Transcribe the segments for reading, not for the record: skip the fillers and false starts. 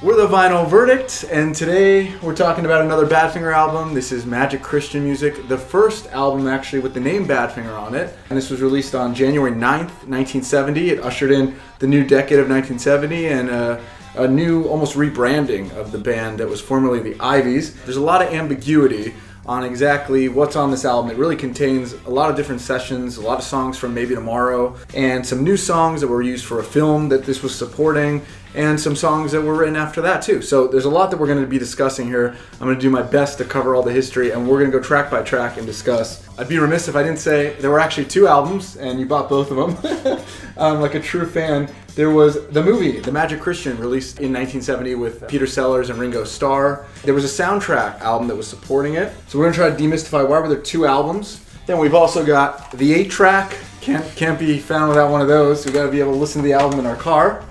We're the Vinyl Verdict, and today we're talking about another Badfinger album. This is Magic Christian Music, the first album actually with the name Badfinger on it. And this was released on January 9th, 1970. It ushered in the new decade of 1970 and a new almost rebranding of the band that was formerly the Ivies. There's a lot of ambiguity on exactly what's on this album. It really contains a lot of different sessions, a lot of songs from Maybe Tomorrow, and some new songs that were used for a film that this was supporting, and some songs that were written after that too. So there's a lot that we're going to be discussing here. I'm going to do my best to cover all the history, and we're going to go track by track and discuss. I'd be remiss if I didn't say there were actually two albums, and you bought both of them. Like a true fan. There was the movie, The Magic Christian, released in 1970 with Peter Sellers and Ringo Starr. There was a soundtrack album that was supporting it. So we're going to try to demystify why were there two albums. Then we've also got the 8-track. Can't be found without one of those. We've got to be able to listen to the album in our car.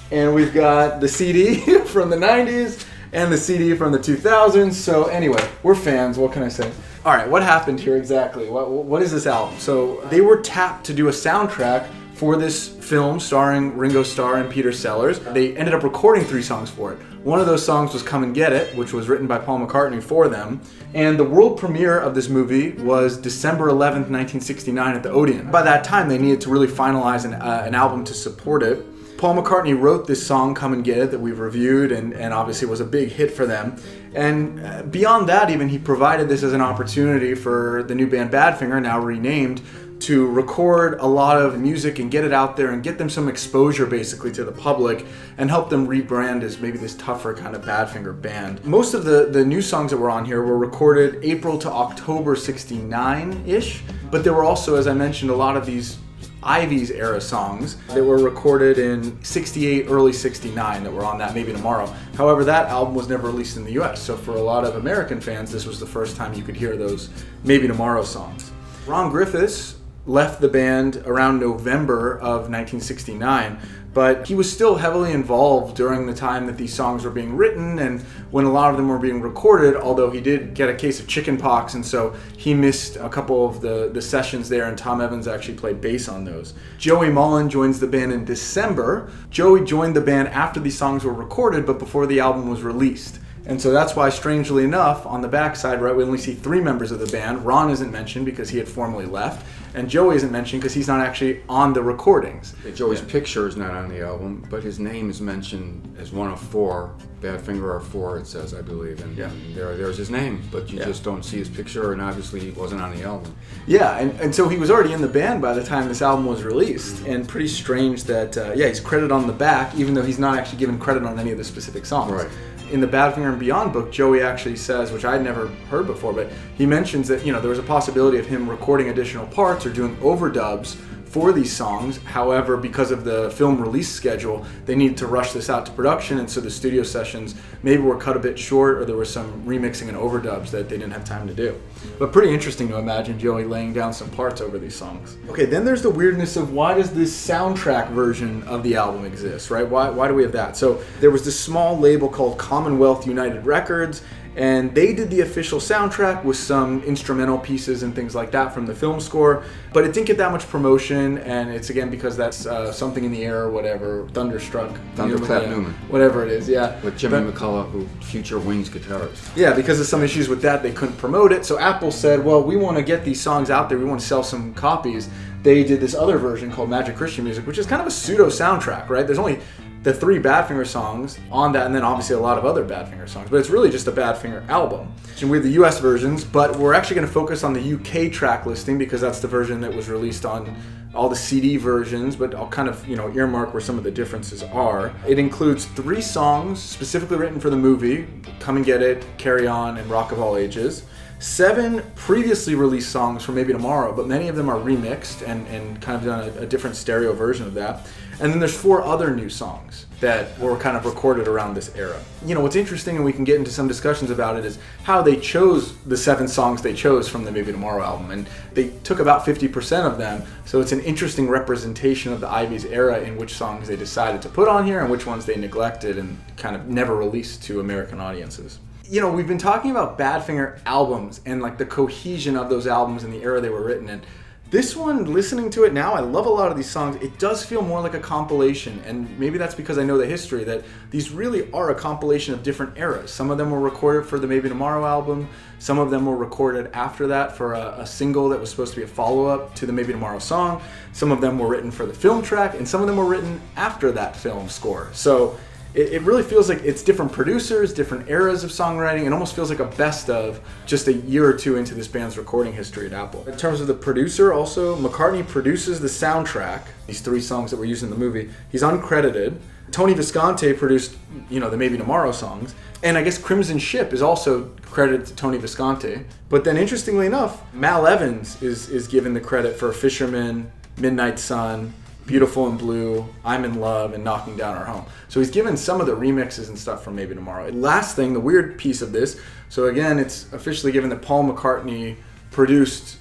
And we've got the CD from the 90s and the CD from the 2000s. So anyway, we're fans. What can I say? All right, what happened here exactly? What is this album? So they were tapped to do a soundtrack for this film starring Ringo Starr and Peter Sellers. They ended up recording 3 songs for it. One of those songs was Come and Get It, which was written by Paul McCartney for them. And the world premiere of this movie was December 11th, 1969 at the Odeon. By that time, they needed to really finalize an album to support it. Paul McCartney wrote this song, Come and Get It, that we've reviewed, and obviously was a big hit for them. And beyond that, even, he provided this as an opportunity for the new band Badfinger, now renamed, to record a lot of music and get it out there and get them some exposure basically to the public and help them rebrand as maybe this tougher kind of Badfinger band. Most of the new songs that were on here were recorded April to October 69-ish, but there were also, as I mentioned, a lot of these Ivies era songs that were recorded in 68, early 69 that were on that Maybe Tomorrow. However, that album was never released in the US, so for a lot of American fans, this was the first time you could hear those Maybe Tomorrow songs. Ron Griffiths left the band around November of 1969, but he was still heavily involved during the time that these songs were being written and when a lot of them were being recorded, although he did get a case of chickenpox, and so he missed a couple of the sessions there, and Tom Evans actually played bass on those. Joey Mullen joins the band in December. Joey joined the band after these songs were recorded, but before the album was released. And so that's why, strangely enough, on the backside, right, we only see 3 members of the band. Ron isn't mentioned because he had formerly left, and Joey isn't mentioned because he's not actually on the recordings. Joey's picture is not on the album, but his name is mentioned as one of 4. Badfinger are 4, it says, I believe. And there's his name, but you just don't see his picture, and obviously he wasn't on the album. Yeah, and so he was already in the band by the time this album was released. And pretty strange that, he's credited on the back, even though he's not actually given credit on any of the specific songs. Right. In the Badfinger and Beyond book, Joey actually says, which I'd never heard before, but he mentions that, there was a possibility of him recording additional parts or doing overdubs for these songs. However, because of the film release schedule, they needed to rush this out to production, and so the studio sessions maybe were cut a bit short, or there was some remixing and overdubs that they didn't have time to do. But pretty interesting to imagine Joey laying down some parts over these songs. Okay, then there's the weirdness of why does this soundtrack version of the album exist, right? Why do we have that? So there was this small label called Commonwealth United Records, and they did the official soundtrack with some instrumental pieces and things like that from the film score, but it didn't get that much promotion, and it's again because that's Something in the Air or whatever, Thunderstruck. Thunderclap Newman. Whatever it is, yeah. With Jimmy McCullough, who future Wings guitarist. Yeah, because of some issues with that, they couldn't promote it, so Apple said, well, we want to get these songs out there, we want to sell some copies. They did this other version called Magic Christian Music, which is kind of a pseudo soundtrack, right? There's only the 3 Badfinger songs on that, and then obviously a lot of other Badfinger songs, but it's really just a Badfinger album. And we have the US versions, but we're actually going to focus on the UK track listing because that's the version that was released on all the CD versions, but I'll kind of, earmark where some of the differences are. It includes 3 songs specifically written for the movie, Come and Get It, Carry On, and Rock of All Ages. 7 previously released songs from Maybe Tomorrow, but many of them are remixed and kind of done a different stereo version of that. And then there's 4 other new songs that were kind of recorded around this era. What's interesting, and we can get into some discussions about it, is how they chose the 7 songs they chose from the Maybe Tomorrow album. And they took about 50% of them, so it's an interesting representation of the Ivies era in which songs they decided to put on here and which ones they neglected and kind of never released to American audiences. We've been talking about Badfinger albums and like the cohesion of those albums and the era they were written in. This one, listening to it now, I love a lot of these songs. It does feel more like a compilation, and maybe that's because I know the history, that these really are a compilation of different eras. Some of them were recorded for the Maybe Tomorrow album. Some of them were recorded after that for a single that was supposed to be a follow-up to the Maybe Tomorrow song. Some of them were written for the film track, and some of them were written after that film score. So it really feels like it's different producers, different eras of songwriting. It almost feels like a best of just a year or two into this band's recording history at Apple. In terms of the producer, also, McCartney produces the soundtrack, these 3 songs that were used in the movie. He's uncredited. Tony Visconti produced, the Maybe Tomorrow songs. And I guess Crimson Ship is also credited to Tony Visconti. But then, interestingly enough, Mal Evans is given the credit for Fisherman, Midnight Sun, Beautiful and Blue, I'm in Love, and Knocking Down Our Home. So he's given some of the remixes and stuff from Maybe Tomorrow. Last thing, the weird piece of this, so again, it's officially given that Paul McCartney produced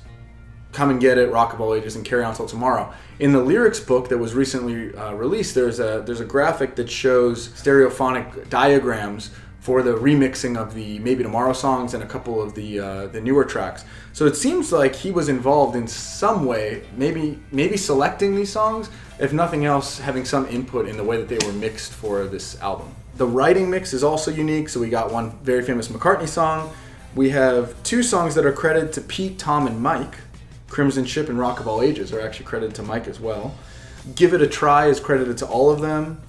Come and Get It, Rock of All Ages, and Carry On Till Tomorrow. In the lyrics book that was recently released, there's a graphic that shows stereophonic diagrams for the remixing of the Maybe Tomorrow songs and a couple of the newer tracks. So it seems like he was involved in some way, maybe selecting these songs, if nothing else, having some input in the way that they were mixed for this album. The writing mix is also unique, so we got one very famous McCartney song. We have 2 songs that are credited to Pete, Tom, and Mike. Crimson Ship and Rock of All Ages are actually credited to Mike as well. Give It a Try is credited to all of them.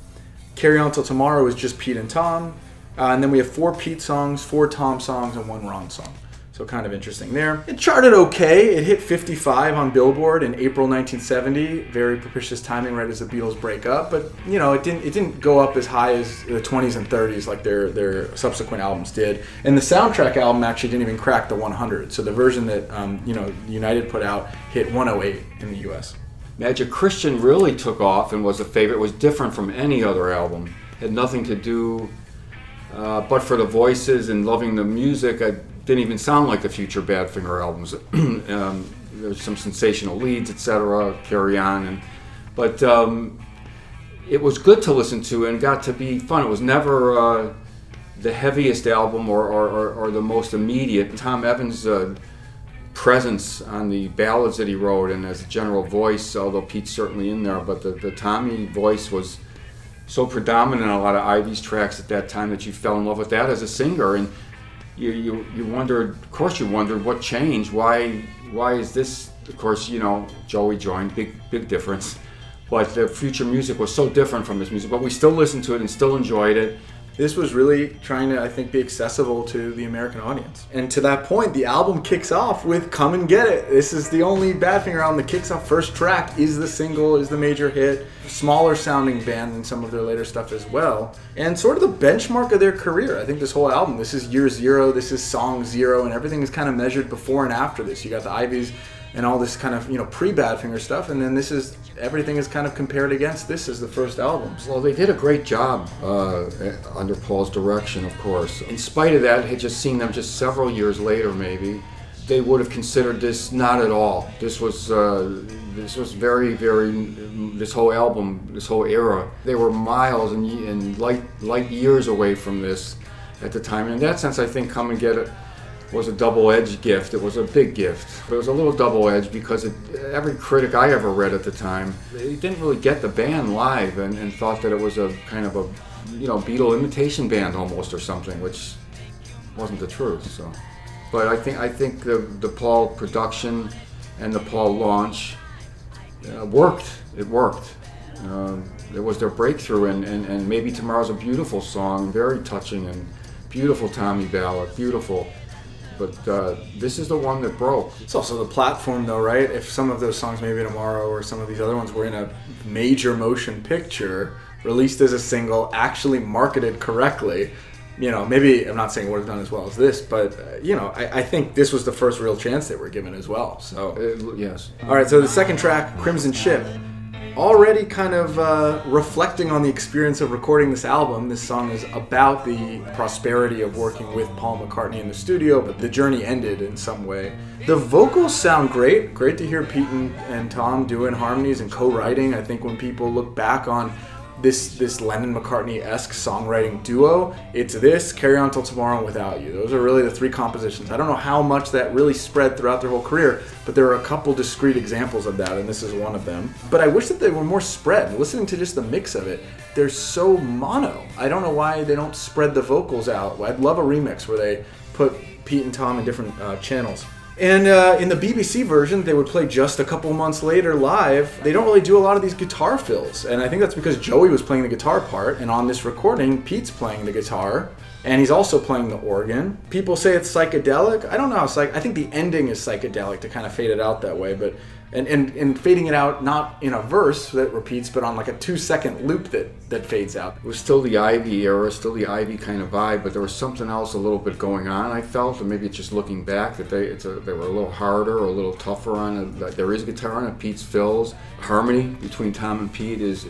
Carry On Till Tomorrow is just Pete and Tom. And then we have 4 Pete songs, 4 Tom songs, and 1 Ron song. So kind of interesting there. It charted okay. It hit 55 on Billboard in April 1970. Very propitious timing right as the Beatles break up. But, it didn't go up as high as the 20s and 30s like their subsequent albums did. And the soundtrack album actually didn't even crack the 100. So the version that, United put out hit 108 in the U.S. Magic Christian really took off and was a favorite. It was different from any other album. Had nothing to do... but for the voices and loving the music, it didn't even sound like the future Badfinger albums. There's some sensational leads, etc. Carry On, but it was good to listen to and got to be fun. It was never the heaviest album or the most immediate. Tom Evans' presence on the ballads that he wrote and as a general voice, although Pete's certainly in there, but the Tommy voice was so predominant in a lot of Ivy's tracks at that time that you fell in love with that as a singer, and you wondered, of course, what changed. Why is this? Of course, Joey joined, big difference, but the future music was so different from his music. But we still listened to it and still enjoyed it. This was really trying to, I think, be accessible to the American audience. And to that point, the album kicks off with Come and Get It. This is the only Badfinger album that kicks off. First track is the single, is the major hit. Smaller sounding band than some of their later stuff as well. And sort of the benchmark of their career. I think this whole album, this is year 0, this is song 0, and everything is kind of measured before and after this. You got the Ivies and all this kind of, pre-Badfinger stuff, and then everything is kind of compared against this as the first album. Well, they did a great job under Paul's direction, of course. In spite of that, had just seen them just several years later, maybe, they would have considered this not at all. This was very, very, this whole album, this whole era, they were miles and light years away from this at the time. And in that sense, I think Come and Get It was a double-edged gift. It was a big gift, but it was a little double-edged because every critic I ever read at the time, they didn't really get the band live and thought that it was a kind of a Beatle imitation band almost or something, which wasn't the truth. So, but I think the Paul production and the Paul launch worked. It worked. It was their breakthrough, and Maybe Tomorrow's a beautiful song, very touching, and beautiful Tommy ballad, beautiful. But this is the one that broke. It's also the platform, though, right? If some of those songs, Maybe Tomorrow or some of these other ones, were in a major motion picture, released as a single, actually marketed correctly, maybe I'm not saying it would have done as well as this, but, I think this was the first real chance they were given as well. So yes. All right, so the second track, Crimson Ship. Already kind of reflecting on the experience of recording this album. This song is about the prosperity of working with Paul McCartney in the studio, but the journey ended in some way. The vocals sound great. Great to hear Pete and Tom doing harmonies and co-writing. I think when people look back on this Lennon-McCartney-esque songwriting duo. It's this, Carry On Till Tomorrow, and Without You. Those are really the three compositions. I don't know how much that really spread throughout their whole career, but there are a couple discrete examples of that, and this is one of them. But I wish that they were more spread. Listening to just the mix of it, they're so mono. I don't know why they don't spread the vocals out. I'd love a remix where they put Pete and Tom in different channels. And in the BBC version, they would play just a couple months later live. They don't really do a lot of these guitar fills. And I think that's because Joey was playing the guitar part. And on this recording, Pete's playing the guitar. And he's also playing the organ. People say it's psychedelic. I don't know. I think the ending is psychedelic to kind of fade it out that way. But and fading it out not in a verse that repeats, but on like a 2-second loop that fades out. It was still the Ivy era, still the Ivy kind of vibe, but there was something else a little bit going on, I felt, and maybe it's just looking back that they were a little harder or a little tougher on it. There is guitar on it, Pete's fills. Harmony between Tom and Pete is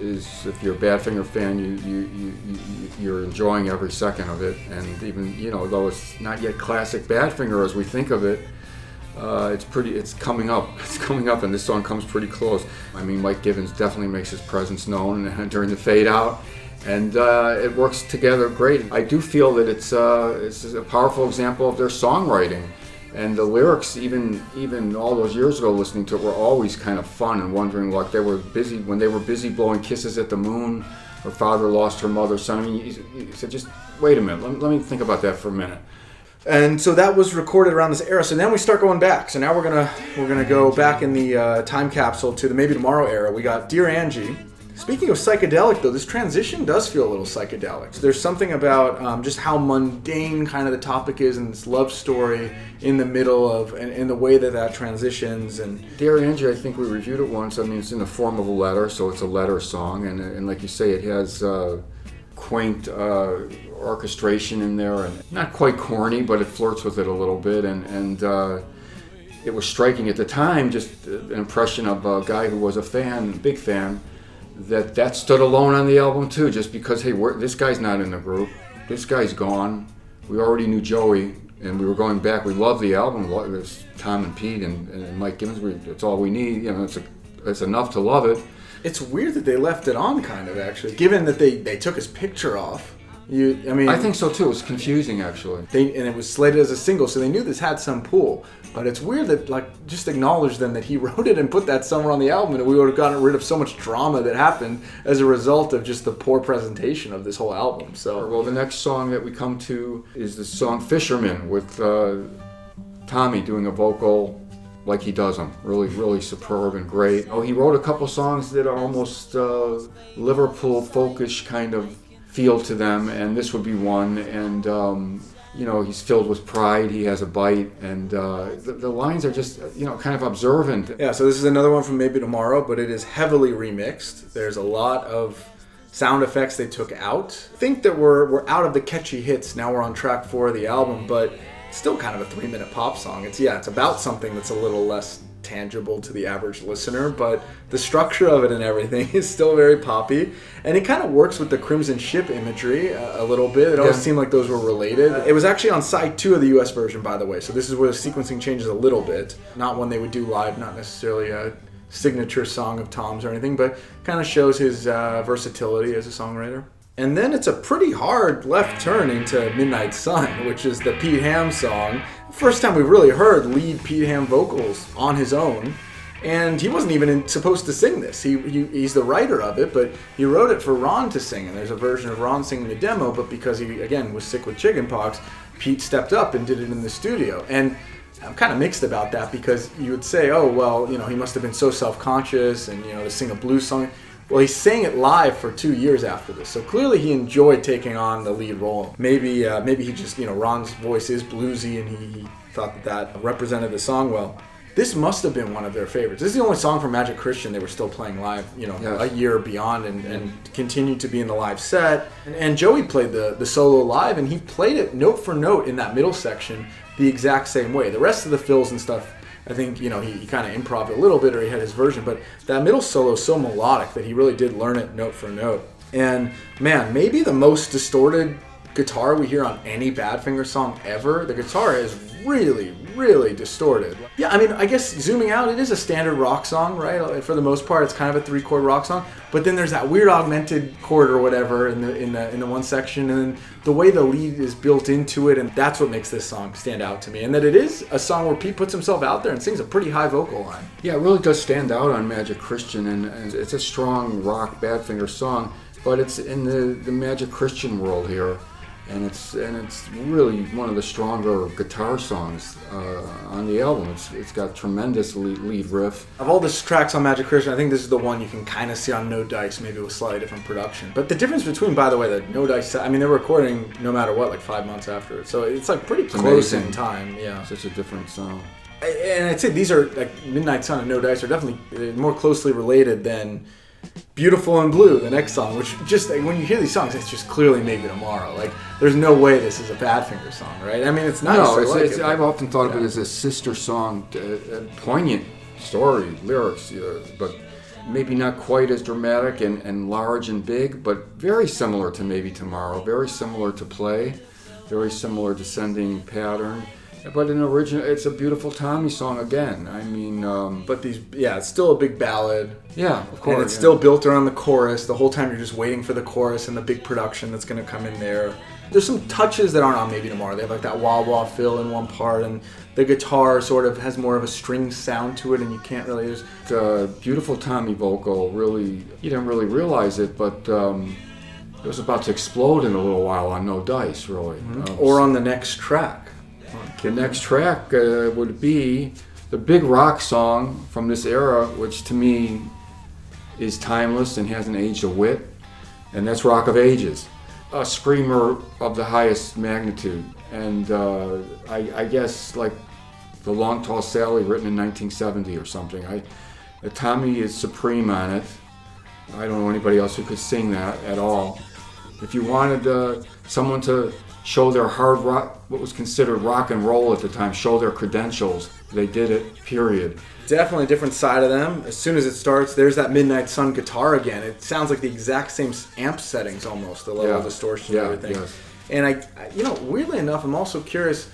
if you're a Badfinger fan, you're enjoying every second of it. And even, though it's not yet classic Badfinger as we think of it, it's coming up. It's coming up, and this song comes pretty close. I mean, Mike Givens definitely makes his presence known during the fade out, and it works together great. I do feel that it's a powerful example of their songwriting, and the lyrics, even all those years ago, listening to it, were always kind of fun and wondering, like, when they were busy blowing kisses at the moon. Her father lost her mother, son. I mean, you said, just wait a minute. Let me think about that for a minute. And so that was recorded around this era. So then we start going back. So now we're gonna go back in the time capsule to the Maybe Tomorrow era. We got Dear Angie. Speaking of psychedelic, though, this transition does feel a little psychedelic. So there's something about just how mundane kind of the topic is in this love story in the middle of, and in the way that transitions. And Dear Angie, I think we reviewed it once. I mean, it's in the form of a letter, so it's a letter song, and like you say, it has quaint orchestration in there, and not quite corny, but it flirts with it a little bit, and it was striking at the time, just an impression of a guy who was a big fan, that stood alone on the album too, just because, hey, this guy's not in the group, this guy's gone, we already knew Joey, and we were going back, we loved the album, there's Tom and Pete and Mike Givens, it's all we need, it's enough to love it. It's weird that they left it on, kind of, actually, given that they took his picture off. I think so too. It's confusing, actually. And it was slated as a single, so they knew this had some pull. But it's weird that, just acknowledge then that he wrote it and put that somewhere on the album, and we would have gotten rid of so much drama that happened as a result of just the poor presentation of this whole album. So, well, the next song that we come to is the song "Fisherman" with Tommy doing a vocal like he does them. Really, really superb and great. He wrote a couple songs that are almost Liverpool folkish kind of feel to them, and this would be one. And he's filled with pride, he has a bite, and the lines are just kind of observant. Yeah, so this is another one from Maybe Tomorrow, but it is heavily remixed. There's a lot of sound effects they took out. I think that we're out of the catchy hits. Now we're on track 4 of the album, but it's still kind of a 3-minute pop song. It's about something that's a little less tangible to the average listener, but the structure of it and everything is still very poppy, and it kind of works with the Crimson Ship imagery a little bit. It always seemed like those were related. It was actually on side 2 of the US version, by the way, so this is where the sequencing changes a little bit. Not one they would do live, not necessarily a signature song of Tom's or anything, but kind of shows his versatility as a songwriter. And then it's a pretty hard left turn into Midnight Sun, which is the Pete Ham song. First time we've really heard lead Pete Ham vocals on his own. And he wasn't even supposed to sing this. He's the writer of it, but he wrote it for Ron to sing. And there's a version of Ron singing the demo, but because he, again, was sick with chickenpox, Pete stepped up and did it in the studio. And I'm kind of mixed about that, because you would say, oh, well, he must have been so self-conscious and, to sing a blues song. Well, he sang it live for 2 years after this, so clearly he enjoyed taking on the lead role. Maybe he just, Ron's voice is bluesy, and he thought that represented the song well. This must have been one of their favorites. This is the only song from Magic Christian they were still playing live, a year beyond, and continued to be in the live set. And Joey played the solo live, and he played it note for note in that middle section the exact same way. The rest of the fills and stuff, I think, he kind of improv a little bit, or he had his version, but that middle solo is so melodic that he really did learn it note for note. And man, maybe the most distorted guitar we hear on any Badfinger song ever. The guitar is really, really distorted. Yeah, I mean, I guess zooming out, it is a standard rock song, right? For the most part, it's kind of a 3-chord rock song. But then there's that weird augmented chord or whatever in the one section, and then the way the lead is built into it, and that's what makes this song stand out to me. And that it is a song where Pete puts himself out there and sings a pretty high vocal line. Yeah, it really does stand out on Magic Christian, and it's a strong rock Badfinger song, but it's in the Magic Christian world here. And it's really one of the stronger guitar songs on the album. It's got tremendous lead riff. Of all the tracks on Magic Christian, I think this is the one you can kind of see on No Dice, maybe with slightly different production. But the difference between, by the way, the No Dice, I mean, they're recording no matter what, like 5 months after it. So it's like pretty close in time. Yeah, such a different sound. And I'd say these are, like Midnight Sun and No Dice are definitely more closely related than Beautiful and Blue, the next song, which just, like, when you hear these songs, it's just clearly Maybe Tomorrow. Like, there's no way this is a Badfinger song, right? I mean, it's nice. No, I've often thought of it as a sister song, poignant story, lyrics, but maybe not quite as dramatic and large and big, but very similar to Maybe Tomorrow, very similar to Play, very similar descending pattern. But it's a beautiful Tommy song again. I mean, but it's still a big ballad. Yeah, of course. And it's still built around the chorus. The whole time you're just waiting for the chorus and the big production that's going to come in there. There's some touches that aren't on Maybe Tomorrow. They have like that wah-wah fill in one part, and the guitar sort of has more of a string sound to it, and you can't really... It's a beautiful Tommy vocal. Really, you don't really realize it, but it was about to explode in a little while on No Dice, really. Mm-hmm. Or on the next track. The next track would be the big rock song from this era, which to me is timeless and hasn't aged a whit, and that's Rock of Ages. A screamer of the highest magnitude, and I guess like The Long Tall Sally, written in 1970 or something. Tommy is supreme on it. I don't know anybody else who could sing that at all. If you wanted someone to show their hard rock, what was considered rock and roll at the time, show their credentials, they did it, period. Definitely a different side of them. As soon as it starts, there's that Midnight Sun guitar again. It sounds like the exact same amp settings almost, the level of distortion and everything. Yes. And I weirdly enough, I'm also curious,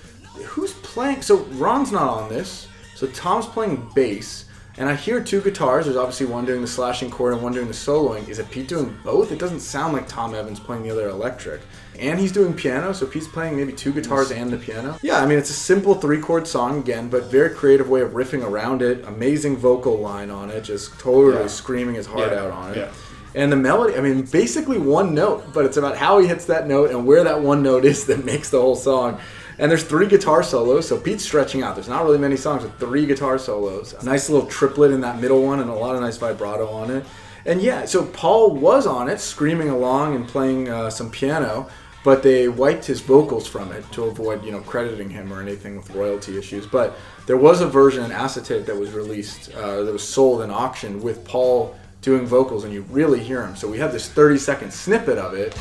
who's playing? So Ron's not on this, so Tom's playing bass. And I hear 2 guitars. There's obviously one doing the slashing chord and one doing the soloing. Is it Pete doing both? It doesn't sound like Tom Evans playing the other electric. And he's doing piano, so Pete's playing maybe 2 guitars and the piano. Yeah, I mean, it's a simple 3-chord song again, but very creative way of riffing around it. Amazing vocal line on it, just totally screaming his heart out on it. Yeah. And the melody, I mean, basically one note, but it's about how he hits that note and where that one note is that makes the whole song. And there's 3 guitar solos, so Pete's stretching out. There's not really many songs with 3 guitar solos. A nice little triplet in that middle one and a lot of nice vibrato on it. And yeah, so Paul was on it, screaming along and playing some piano, but they wiped his vocals from it to avoid, crediting him or anything with royalty issues. But there was a version, an acetate, that was released, that was sold and auctioned with Paul doing vocals, and you really hear him. So we have this 30-second snippet of it.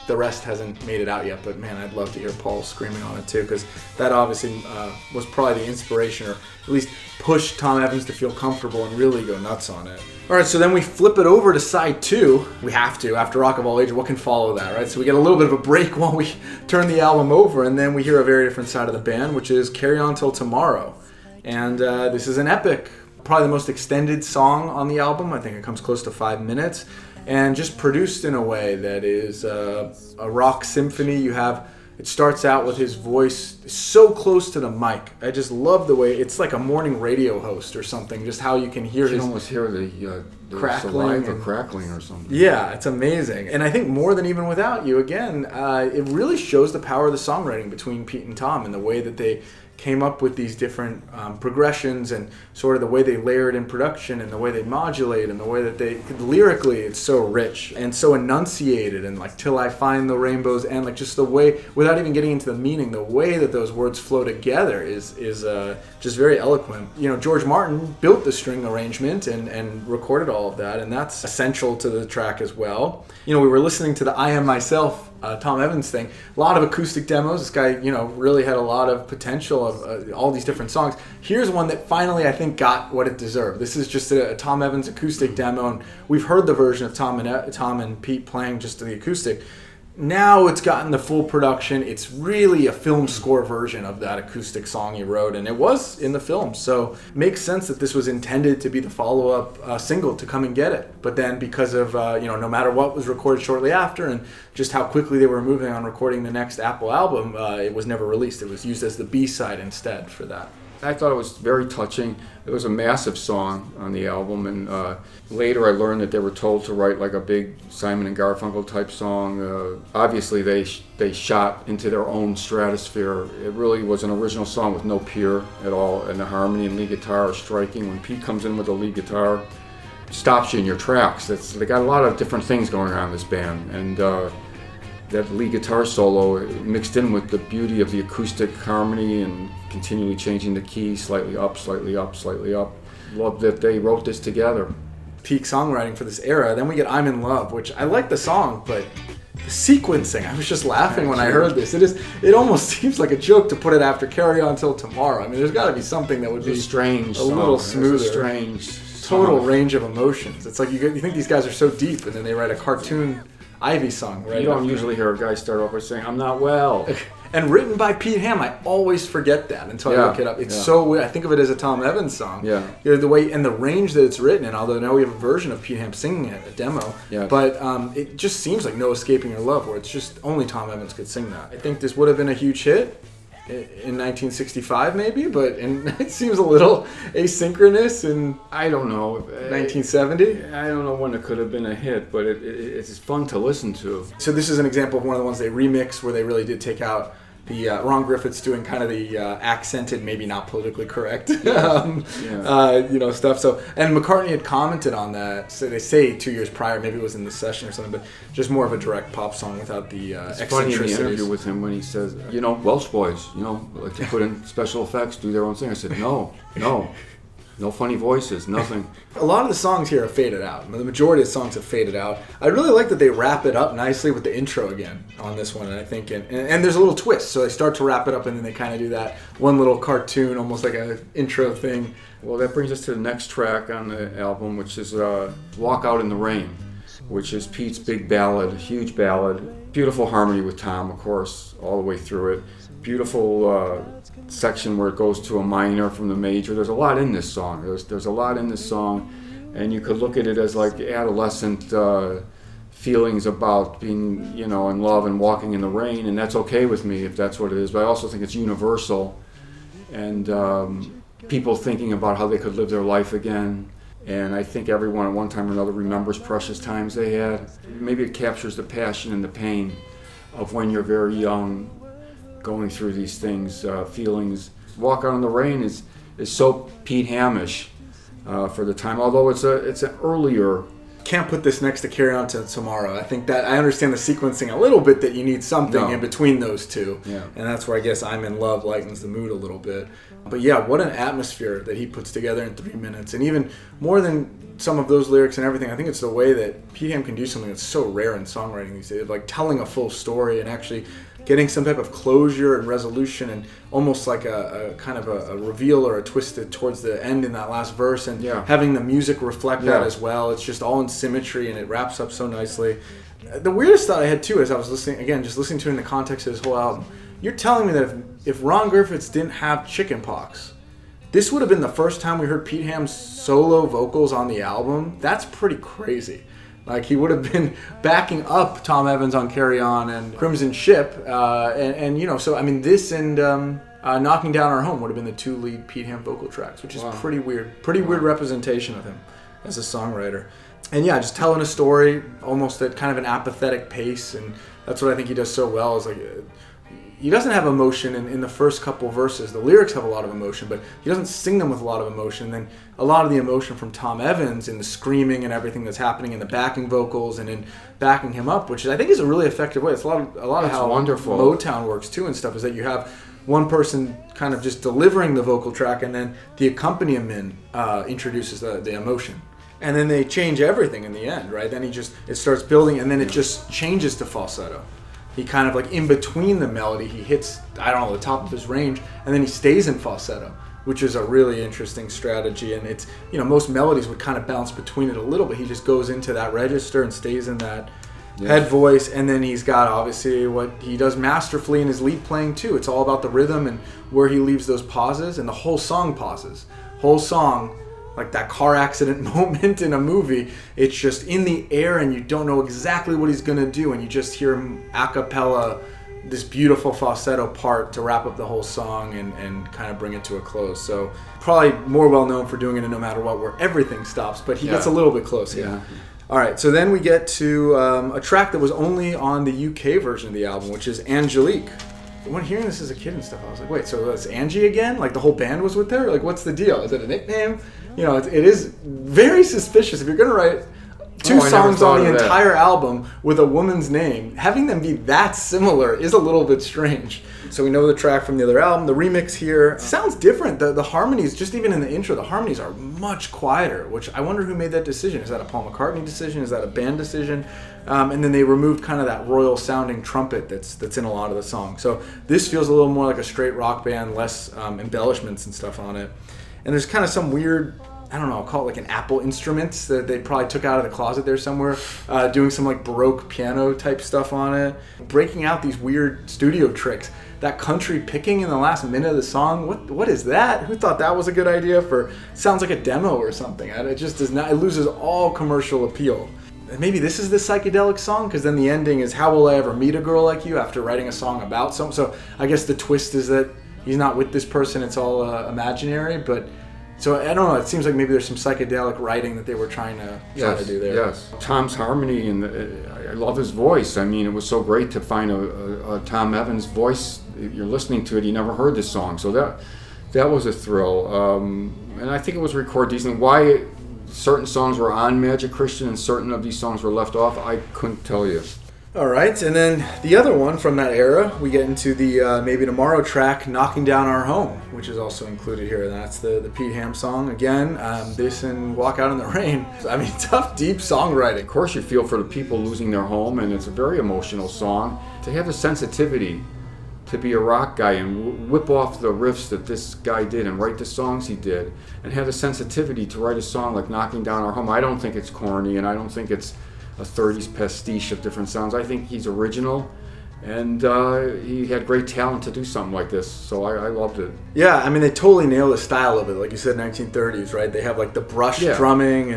The rest hasn't made it out yet, but man, I'd love to hear Paul screaming on it too, because that obviously was probably the inspiration, or at least pushed Tom Evans to feel comfortable and really go nuts on it. All right, so then we flip it over to side 2. We have to, after Rock of All Ages. What can follow that, right? So we get a little bit of a break while we turn the album over, and then we hear a very different side of the band, which is Carry On Till Tomorrow. And this is an epic, probably the most extended song on the album. I think it comes close to 5 minutes. And just produced in a way that is a rock symphony. It starts out with his voice so close to the mic. I just love the way, it's like a morning radio host or something, just how you can hear you can almost hear the crackling or crackling or something. Yeah, it's amazing. And I think more than Even Without You, again, it really shows the power of the songwriting between Pete and Tom and the way that they came up with these different progressions and sort of the way they layered in production and the way they modulate and the way that they lyrically, it's so rich and so enunciated, and like Till I Find the Rainbows, and like just the way, without even getting into the meaning, the way that those words flow together is just very eloquent. George Martin built the string arrangement and recorded all all of that, and that's essential to the track as well. We were listening to the I Am Myself, Tom Evans thing. A lot of acoustic demos. This guy, really had a lot of potential of all these different songs. Here's one that finally, I think, got what it deserved. This is just a Tom Evans acoustic demo, and we've heard the version of Tom and Pete playing just the acoustic. Now it's gotten the full production. It's really a film score version of that acoustic song he wrote, and it was in the film. So it makes sense that this was intended to be the follow-up single to Come and Get It. But then because of, No Matter What was recorded shortly after and just how quickly they were moving on recording the next Apple album, it was never released. It was used as the B-side instead for that. I thought it was very touching. It was a massive song on the album, and later I learned that they were told to write like a big Simon and Garfunkel type song. Obviously, they shot into their own stratosphere. It really was an original song with no peer at all, and the harmony and lead guitar are striking. When Pete comes in with the lead guitar, it stops you in your tracks. They got a lot of different things going on in this band, and that lead guitar solo mixed in with the beauty of the acoustic harmony and continually changing the key, slightly up, slightly up, slightly up. Love that they wrote this together. Peak songwriting for this era. Then we get I'm in Love, which I like the song, but the sequencing, I was just laughing when I heard this. It almost seems like a joke to put it after Carry On Till Tomorrow. I mean, there's got to be something that would be strange, a little smoother. It's a strange total range of emotions. It's like you think these guys are so deep, and then they write a cartoon Ivy song, right? You don't usually hear a guy start off by saying, I'm not well. And written by Pete Ham. I always forget that until I look it up. It's so weird. I think of it as a Tom Evans song. Yeah. The way and the range that it's written in, although now we have a version of Pete Ham singing it, a demo. Yeah. But it just seems like No Escaping Your Love, where it's just only Tom Evans could sing that. I think this would have been a huge hit in 1965 maybe, but it seems a little asynchronous in I don't know 1970. I don't know when it could have been a hit, but it's fun to listen to. So this is an example of one of the ones they remixed where they really did take out the Ron Griffith's doing kind of the accented, maybe not politically correct, stuff. So, and McCartney had commented on that. So they say 2 years prior, maybe it was in the session or something, but just more of a direct pop song without the It's funny in the interview with him when he says, Welsh boys, like to put in special effects, do their own thing. I said, no funny voices, nothing. A lot of the songs here have faded out. The majority of the songs have faded out. I really like that they wrap it up nicely with the intro again on this one, and I think, and there's a little twist. So they start to wrap it up, and then they kind of do that one little cartoon, almost like an intro thing. Well, that brings us to the next track on the album, which is Walk Out in the Rain, which is Pete's big ballad, huge ballad. Beautiful harmony with Tom, of course, all the way through it. Beautiful section where it goes to a minor from the major. There's a lot in this song. There's a lot in this song, and you could look at it as like adolescent feelings about being, in love and walking in the rain, and that's okay with me if that's what it is. But I also think it's universal, and people thinking about how they could live their life again. And I think everyone at one time or another remembers precious times they had. Maybe it captures the passion and the pain of when you're very young, going through these things, feelings. Walk Out in the Rain is so Pete Hamish for the time, although it's an earlier. Can't put this next to Carry On to Tomorrow. I think that I understand the sequencing a little bit, that you need something in between those two. Yeah. And that's where I guess I'm in Love lightens the mood a little bit. But yeah, what an atmosphere that he puts together in 3 minutes. And even more than some of those lyrics and everything, I think it's the way that Pete Ham can do something that's so rare in songwriting these days, like telling a full story and actually getting some type of closure and resolution, and almost like a kind of a reveal or a twist towards the end in that last verse, and having the music reflect that as well. It's just all in symmetry, and it wraps up so nicely. The weirdest thought I had too, as I was listening to it in the context of this whole album, you're telling me that if Ron Griffiths didn't have chickenpox, this would have been the first time we heard Pete Ham's solo vocals on the album? That's pretty crazy. Like, he would have been backing up Tom Evans on Carry On and Crimson Ship. So, I mean, this and Knocking Down Our Home would have been the two lead Pete Ham vocal tracks, which is pretty weird. Pretty weird representation of him as a songwriter. And yeah, just telling a story almost at kind of an apathetic pace. And that's what I think he does so well, is like, he doesn't have emotion in the first couple verses. The lyrics have a lot of emotion, but he doesn't sing them with a lot of emotion. And then a lot of the emotion from Tom Evans in the screaming and everything that's happening in the backing vocals and in backing him up, which I think is a really effective way. It's a lot of how wonderful Motown works too and stuff, is that you have one person kind of just delivering the vocal track, and then the accompaniment introduces the emotion. and then they change everything in the end, right? Then it starts building, and then it just changes to falsetto. He kind of like in between the melody, he hits, I don't know, the top of his range, and then he stays in falsetto, which is a really interesting strategy. And it's, most melodies would kind of bounce between it a little bit. He just goes into that register and stays in that head voice. And then he's got obviously what he does masterfully in his lead playing too. It's all about the rhythm and where he leaves those pauses, and the whole song pauses. Whole song, like that car accident moment in a movie, it's just in the air and you don't know exactly what he's going to do, and you just hear him a cappella, this beautiful falsetto part to wrap up the whole song and kind of bring it to a close. So probably more well known for doing it in No Matter What, where everything stops, but he gets a little bit close here. Yeah. All right, so then we get to a track that was only on the UK version of the album, which is Angelique. When hearing this as a kid and stuff, I was like, wait, so it's Angie again? Like the whole band was with her? Like, what's the deal? Is it a nickname? It is very suspicious. If you're going to write two songs on the entire album with a woman's name, having them be that similar is a little bit strange. So we know the track from the other album. The remix here sounds different. The harmonies, just even in the intro, the harmonies are much quieter, which I wonder who made that decision. Is that a Paul McCartney decision? Is that a band decision? And then they removed kind of that royal sounding trumpet that's in a lot of the song. So this feels a little more like a straight rock band, less embellishments and stuff on it. And there's kind of some weird, I don't know, I'll call it like an Apple Instruments that they probably took out of the closet there somewhere, doing some like Baroque piano type stuff on it, breaking out these weird studio tricks. That country picking in the last minute of the song, what is that? Who thought that was a good idea for, sounds like a demo or something. It just does not, it loses all commercial appeal. Maybe this is the psychedelic song, because then the ending is, how will I ever meet a girl like you, after writing a song about something. So I guess the twist is that he's not with this person, it's all imaginary, but so I don't know, it seems like maybe there's some psychedelic writing that they were trying to do there. Yes, Tom's harmony, and I love his voice. I mean, it was so great to find a Tom Evans voice. You're listening to it, you never heard this song, so that was a thrill. And I think it was recorded decently. Why certain songs were on Magic Christian and certain of these songs were left off, I couldn't tell you. All right, and then the other one from that era, we get into the Maybe Tomorrow track, Knocking Down Our Home, which is also included here. And that's the Pete Ham song. Again, this and Walk Out in the Rain. I mean, tough, deep songwriting. Of course, you feel for the people losing their home, and it's a very emotional song. To have the sensitivity to be a rock guy and whip off the riffs that this guy did and write the songs he did, and have the sensitivity to write a song like Knocking Down Our Home. I don't think it's corny, and I don't think it's a 30s pastiche of different sounds. I think he's original, and he had great talent to do something like this, so I loved it. Yeah, I mean, they totally nail the style of it. Like you said, 1930s, right? They have like the brush drumming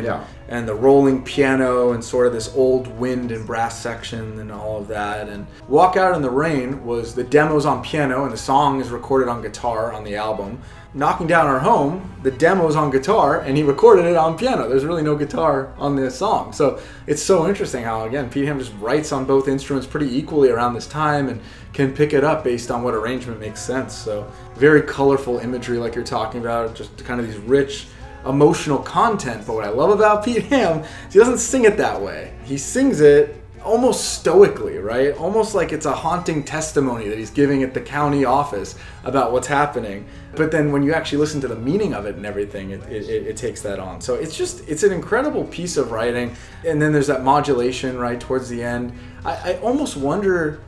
and the rolling piano and sort of this old wind and brass section and all of that. And Walk Out in the Rain was the demos on piano, and the song is recorded on guitar on the album. Knocking Down Our Home, the demo's on guitar, and he recorded it on piano. There's really no guitar on this song. So it's so interesting how, again, Pete Ham just writes on both instruments pretty equally around this time and can pick it up based on what arrangement makes sense. So very colorful imagery like you're talking about, just kind of these rich emotional content. But what I love about Pete Ham is he doesn't sing it that way. He sings it almost stoically, right? Almost like it's a haunting testimony that he's giving at the county office about what's happening. But then when you actually listen to the meaning of it and everything, it takes that on. So it's an incredible piece of writing. And then there's that modulation right towards the end. I almost wonder,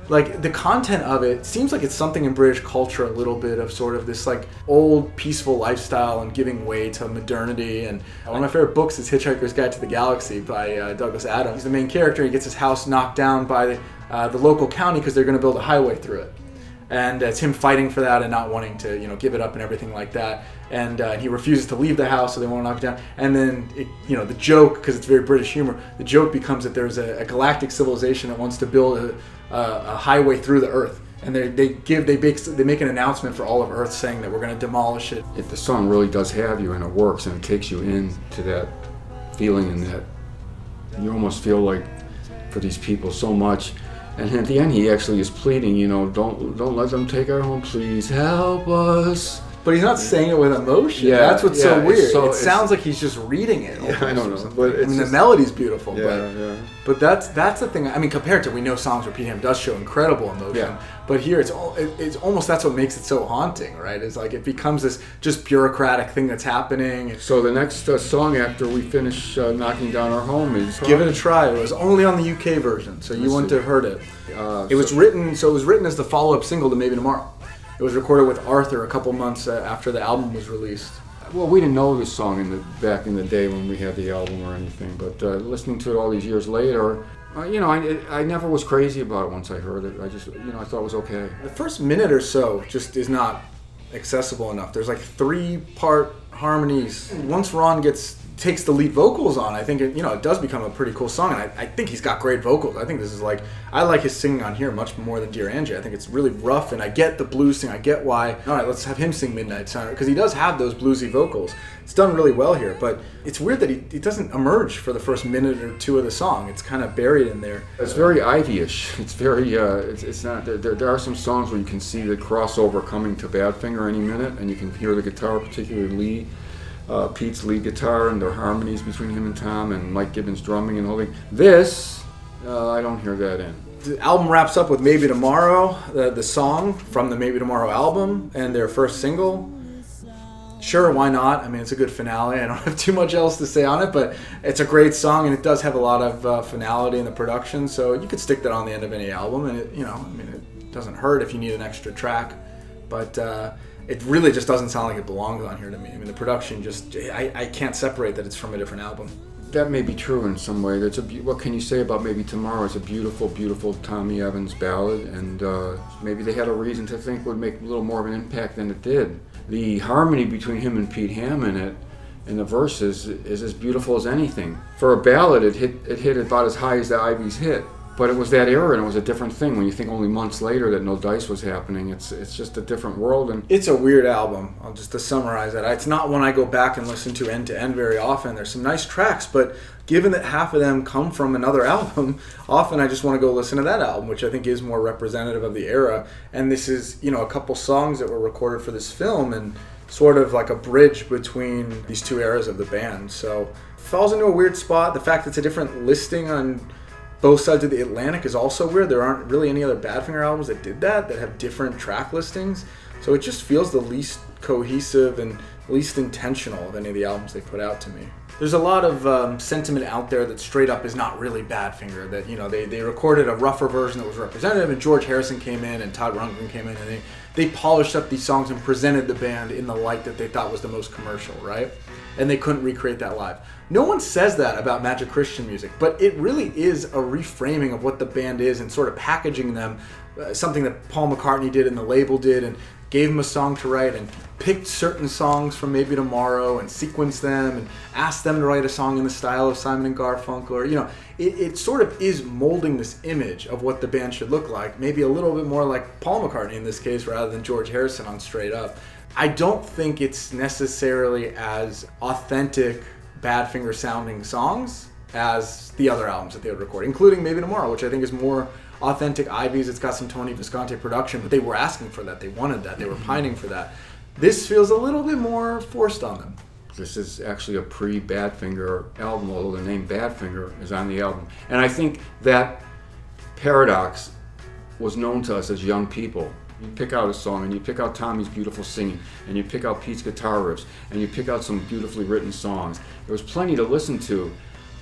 like, the content of it seems like it's something in British culture, a little bit of sort of this like old peaceful lifestyle and giving way to modernity. And one of my favorite books is Hitchhiker's Guide to the Galaxy by Douglas Adams. He's the main character. He gets his house knocked down by the local county because they're going to build a highway through it. And it's him fighting for that and not wanting to, give it up and everything like that. And he refuses to leave the house, so they won't knock it down. And then, the joke, because it's very British humor, the joke becomes that there's a galactic civilization that wants to build a highway through the Earth. And they make an announcement for all of Earth saying that we're going to demolish it. If the song really does have you and it works and it takes you into that feeling, and that you almost feel like for these people so much. And at the end, he actually is pleading, don't let them take our home, please help us. But he's not saying it with emotion. Yeah, That's what's so weird. It it's, sounds like he's just reading it. Yeah, I don't know. But But I mean, the melody's beautiful. Yeah. But that's the thing. I mean, compared to, we know songs where Pete Ham does show incredible emotion. Yeah. But here, it's almost, that's what makes it so haunting, right? It's like it becomes this just bureaucratic thing that's happening. So the next song after we finish knocking down our home is Give It a Try. It was only on the UK version, so you wouldn't have heard it. It was written as the follow-up single to Maybe Tomorrow. It was recorded with Arthur a couple months after the album was released. Well, we didn't know this song back in the day when we had the album or anything, but listening to it all these years later, I never was crazy about it once I heard it. I just, I thought it was okay. The first minute or so just is not accessible enough. There's like 3-part harmonies. Once Ron takes the lead vocals on, I think it does become a pretty cool song, and I think he's got great vocals. I think this is I like his singing on here much more than Dear Angie. I think it's really rough, and I get the blues thing. I get why. All right, let's have him sing Midnight Sun, because he does have those bluesy vocals. It's done really well here, but it's weird that he doesn't emerge for the first minute or two of the song. It's kind of buried in there. It's very Ivy-ish. It's very, it's not, there are some songs where you can see the crossover coming to Badfinger any minute, and you can hear the guitar, particularly Pete's lead guitar and the harmonies between him and Tom, and Mike Gibbons drumming and holding. This, I don't hear that in. The album wraps up with Maybe Tomorrow, the song from the Maybe Tomorrow album, and their first single. Sure, why not? I mean, it's a good finale. I don't have too much else to say on it, but it's a great song, and it does have a lot of finality in the production, so you could stick that on the end of any album, and it doesn't hurt if you need an extra track, but it really just doesn't sound like it belongs on here to me. I mean, the production I can't separate that it's from a different album. That may be true in some way. What can you say about Maybe Tomorrow? It's a beautiful, beautiful Tommy Evans ballad, and maybe they had a reason to think it would make a little more of an impact than it did. The harmony between him and Pete Ham in it, and the verses, is as beautiful as anything. For a ballad, it hit about as high as the Ivies hit. But it was that era, and it was a different thing. When you think only months later that No Dice was happening, it's just a different world. And it's a weird album. Just to summarize that, it's not one I go back and listen to end to end very often. There's some nice tracks, but given that half of them come from another album, often I just want to go listen to that album, which I think is more representative of the era. And this is, a couple songs that were recorded for this film, and sort of like a bridge between these two eras of the band. So it falls into a weird spot. The fact that it's a different listing on both sides of the Atlantic is also weird. There aren't really any other Badfinger albums that did that have different track listings. So it just feels the least cohesive and least intentional of any of the albums they put out to me. There's a lot of sentiment out there that straight up is not really Badfinger, that they recorded a rougher version that was representative, and George Harrison came in and Todd Rundgren came in, and they polished up these songs and presented the band in the light that they thought was the most commercial, right? And they couldn't recreate that live. No one says that about Magic Christian Music, but it really is a reframing of what the band is and sort of packaging them, something that Paul McCartney did and the label did, and gave him a song to write and picked certain songs from Maybe Tomorrow and sequenced them and asked them to write a song in the style of Simon and Garfunkel. Or, it sort of is molding this image of what the band should look like, maybe a little bit more like Paul McCartney in this case rather than George Harrison on Straight Up. I don't think it's necessarily as authentic Badfinger sounding songs as the other albums that they would record, including Maybe Tomorrow, which I think is more authentic Ivies. It's got some Tony Visconti production, but they were asking for that. They wanted that. They were pining for that. This feels a little bit more forced on them. This is actually a pre-Badfinger album, although the name Badfinger is on the album. And I think that paradox was known to us as young people. You pick out a song, and you pick out Tommy's beautiful singing, and you pick out Pete's guitar riffs, and you pick out some beautifully written songs. There was plenty to listen to,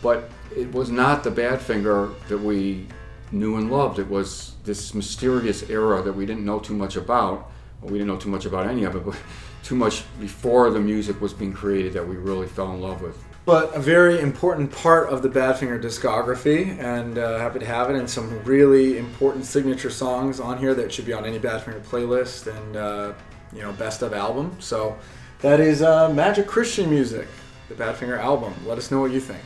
but it was not the Badfinger that we knew and loved. It was this mysterious era that we didn't know too much about. Well, we didn't know too much about any of it, but too much before the music was being created that we really fell in love with. But a very important part of the Badfinger discography, and happy to have it, and some really important signature songs on here that should be on any Badfinger playlist and best of album. So that is Magic Christian Music, the Badfinger album. Let us know what you think.